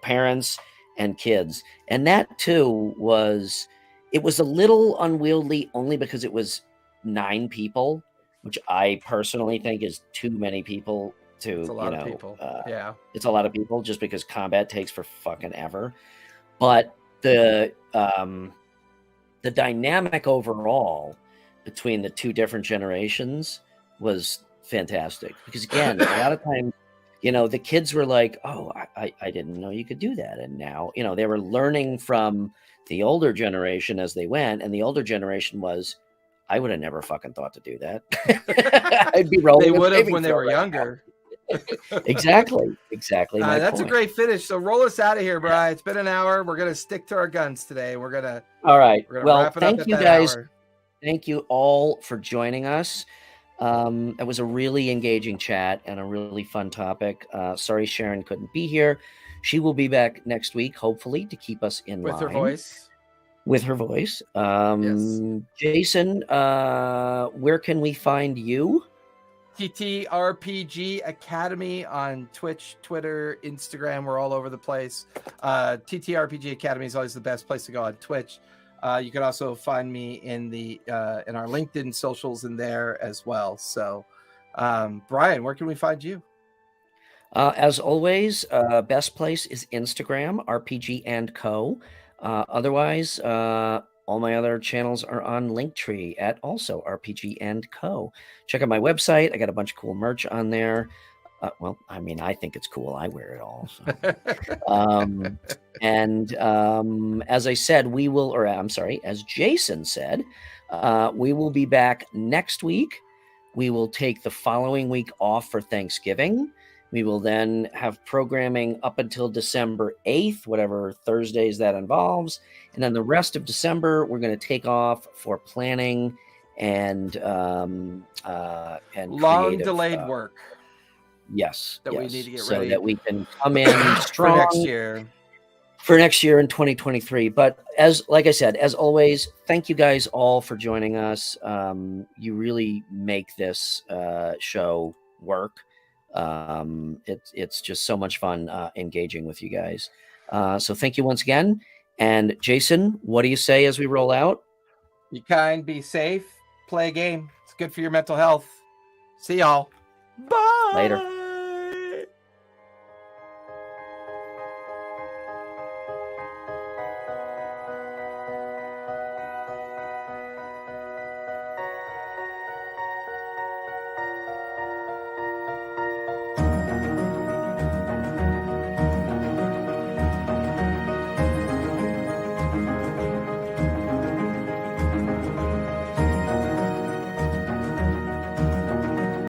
parents and kids. And that too was a little unwieldy only because it was 9 people, which I personally think is too many people to, it's a lot of people. Yeah. It's a lot of people just because combat takes for fucking ever. But the dynamic overall between the 2 different generations was fantastic because again, a lot of times, the kids were like, oh, I didn't know you could do that. And now, they were learning from the older generation as they went. And the older generation was, I would have never fucking thought to do that. I'd be rolling. They would have when they were younger. Exactly. That's a great finish. So roll us out of here, Brian. It's been an hour. We're going to stick to our guns today. We're going to. All right. Well, wrap it thank up you at that guys. hour. Thank you all for joining us. It was a really engaging chat and a really fun topic. Sorry Sharon couldn't be here. She will be back next week, hopefully, to keep us in line. With her voice. Yes. Jason, where can we find you? TTRPG Academy on Twitch, Twitter, Instagram. We're all over the place. TTRPG Academy is always the best place to go on Twitch. You can also find me in our LinkedIn socials in there as well. So, Brian, where can we find you? As always, best place is Instagram, RPG and Co. Otherwise, all my other channels are on Linktree at also RPG and Co. Check out my website. I got a bunch of cool merch on there. I think it's cool. I wear it all. So. As I said, as Jason said, we will be back next week We will take the following week off for Thanksgiving. We will then have programming up until December 8th, whatever Thursdays that involves. And then the rest of December, we're going to take off for planning and Long creative, delayed work Yes. that we yes, need to get so ready that we can come in for strong next year. for next year in 2023. But like I said, as always, thank you guys all for joining us. You really make this show work. It's just so much fun engaging with you guys. So thank you once again. And Jason, what do you say as we roll out? Be kind, be safe, play a game. It's good for your mental health. See y'all. Bye. Later.